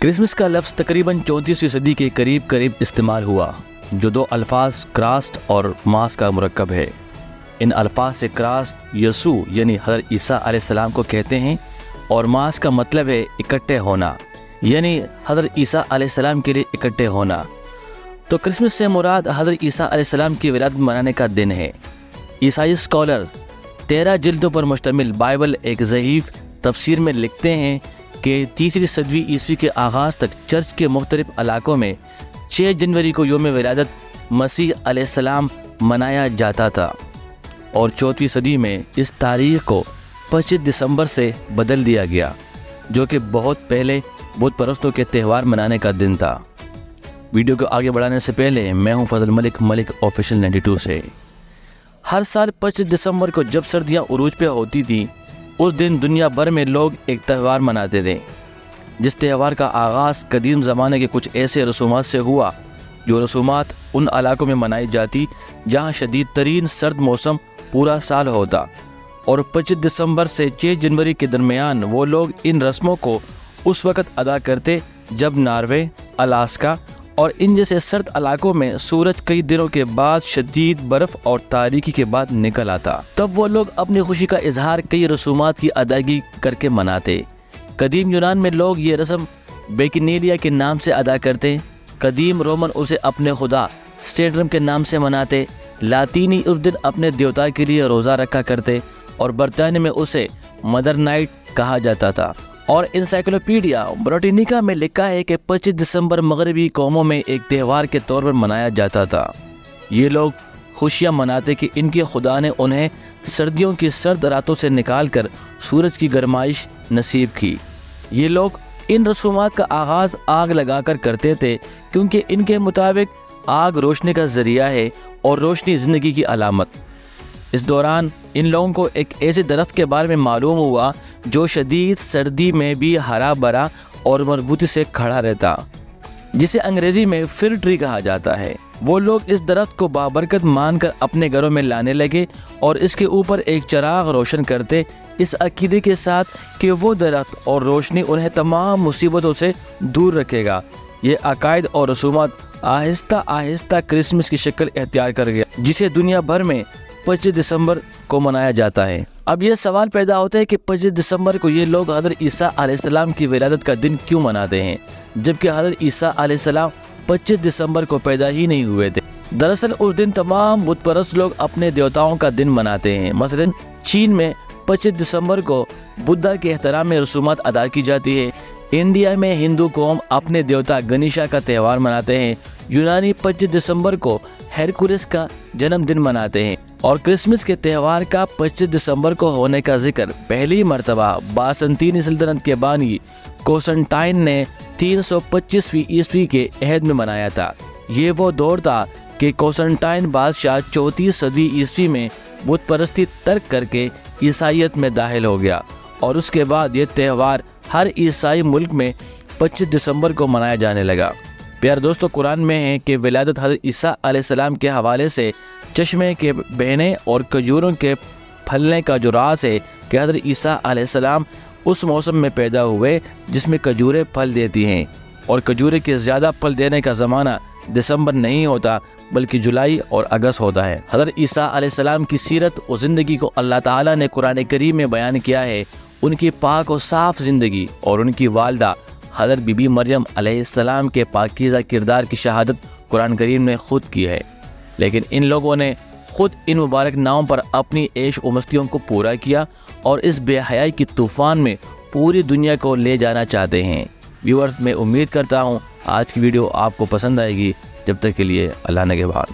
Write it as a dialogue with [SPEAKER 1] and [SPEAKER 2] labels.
[SPEAKER 1] Christmas کا لفظ تقریباً 34ویں صدی کے قریب استعمال ہوا، جو دو الفاظ کراسٹ اور ماس کا مرکب ہے۔ ان الفاظ سے کراسٹ یسوع یعنی حضرت عیسیٰ علیہ السلام کو کہتے ہیں، اور ماس کا مطلب ہے اکٹھے ہونا، یعنی حضرت عیسیٰ علیہ السلام کے لیے اکٹھے ہونا۔ تو کرسمس سے مراد حضرت عیسیٰ علیہ السلام کی ولادت منانے کا دن ہے۔ عیسائی اسکالر 13 جلدوں پر مشتمل بائبل ایک ضعیف تفسیر میں لکھتے ہیں کہ 3 صدی عیسوی کے آغاز تک چرچ کے مختلف علاقوں میں 6 جنوری کو یوم ولادت مسیح علیہ السلام منایا جاتا تھا، اور 4ویں صدی میں اس تاریخ کو 25 دسمبر سے بدل دیا گیا، جو کہ بہت پہلے بت پرستوں کے تہوار منانے کا دن تھا۔ ویڈیو کو آگے بڑھانے سے پہلے میں ہوں فضل ملک آفیشل 92 سے۔ ہر سال 25 دسمبر کو جب سردیاں عروج پہ ہوتی تھیں، اس دن دنیا بھر میں لوگ ایک تہوار مناتے تھے، جس تہوار کا آغاز قدیم زمانے کے کچھ ایسے رسومات سے ہوا، جو رسومات ان علاقوں میں منائی جاتی جہاں شدید ترین سرد موسم پورا سال ہوتا، اور 25 دسمبر سے 6 جنوری کے درمیان وہ لوگ ان رسموں کو اس وقت ادا کرتے جب ناروے، الاسکا اور ان جیسے سرد علاقوں میں سورج کئی دنوں کے بعد شدید برف اور تاریکی کے بعد نکل آتا۔ تب وہ لوگ اپنی خوشی کا اظہار کئی رسومات کی ادائیگی کر کے مناتے۔ قدیم یونان میں لوگ یہ رسم بیکنیلیا کے نام سے ادا کرتے، قدیم رومن اسے اپنے خدا سٹیڈرم کے نام سے مناتے، لاطینی اس دن اپنے دیوتا کے لیے روزہ رکھا کرتے، اور برطانیہ میں اسے مدر نائٹ کہا جاتا تھا۔ اور انسائکلوپیڈیا بریٹینیکا میں لکھا ہے کہ 25 دسمبر مغربی قوموں میں ایک تہوار کے طور پر منایا جاتا تھا۔ یہ لوگ خوشیاں مناتے کہ ان کے خدا نے انہیں سردیوں کی سرد راتوں سے نکال کر سورج کی گرمائش نصیب کی۔ یہ لوگ ان رسومات کا آغاز آگ لگا کر کرتے تھے، کیونکہ ان کے مطابق آگ روشنی کا ذریعہ ہے اور روشنی زندگی کی علامت۔ اس دوران ان لوگوں کو ایک ایسے درخت کے بارے میں معلوم ہوا جو شدید سردی میں بھی ہرا بھرا اور مضبوطی سے کھڑا رہتا، جسے انگریزی میں فر ٹری کہا جاتا ہے۔ وہ لوگ اس درخت کو بابرکت مان کر اپنے گھروں میں لانے لگے اور اس کے اوپر ایک چراغ روشن کرتے، اس عقیدے کے ساتھ کہ وہ درخت اور روشنی انہیں تمام مصیبتوں سے دور رکھے گا۔ یہ عقائد اور رسومات آہستہ آہستہ کرسمس کی شکل اختیار کر گیا، جسے دنیا بھر میں 25 دسمبر کو منایا جاتا ہے۔ اب یہ سوال پیدا ہوتا ہے کہ 25 دسمبر کو یہ لوگ حضرت عیسیٰ علیہ السلام کی ولادت کا دن کیوں مناتے ہیں، جبکہ حضرت عیسیٰ علیہ السلام 25 دسمبر کو پیدا ہی نہیں ہوئے تھے۔ دراصل اس دن تمام بت پرست لوگ اپنے دیوتاؤں کا دن مناتے ہیں۔ مثلا چین میں 25 دسمبر کو بدھا کے احترام میں رسومات ادا کی جاتی ہے۔ انڈیا میں ہندو قوم اپنے دیوتا گنیشا کا تہوار مناتے ہیں۔ یونانی 25 دسمبر کو ہیرکولس کا جنم دن مناتے ہیں، اور کرسمس کے تہوار کا 25 دسمبر کو ہونے کا ذکر پہلی مرتبہ باسنطینی سلطنت کے بانی کوسنٹائن نے 325 عیسوی کے عہد میں منایا تھا۔ یہ وہ دور تھا کہ کوسنٹائن بادشاہ 34 صدی عیسوی میں بت پرستی ترک کر کے عیسائیت میں داخل ہو گیا، اور اس کے بعد یہ تہوار ہر عیسائی ملک میں 25 دسمبر کو منایا جانے لگا۔ پیارے دوستو، قرآن میں ہے کہ ولادت حضرت عیسیٰ علیہ السلام کے حوالے سے چشمے کے بہنے اور کھجوروں کے پھلنے کا جو راز ہے کہ حضرت عیسیٰ علیہ السلام اس موسم میں پیدا ہوئے جس میں کھجوریں پھل دیتی ہیں، اور کھجورے کے زیادہ پھل دینے کا زمانہ دسمبر نہیں ہوتا بلکہ جولائی اور اگست ہوتا ہے۔ حضرت عیسیٰ علیہ السلام کی سیرت و زندگی کو اللہ تعالیٰ نے قرآن کریم میں بیان کیا ہے۔ ان کی پاک و صاف زندگی اور ان کی والدہ حضرت بی بی مریم علیہ السلام کے پاکیزہ کردار کی شہادت قرآن کریم نے خود کی ہے، لیکن ان لوگوں نے خود ان مبارک ناموں پر اپنی عیش و مستیوں کو پورا کیا، اور اس بے حیائی کی طوفان میں پوری دنیا کو لے جانا چاہتے ہیں۔ ویورز، میں امید کرتا ہوں آج کی ویڈیو آپ کو پسند آئے گی۔ جب تک کے لیے اللہ نگہبان۔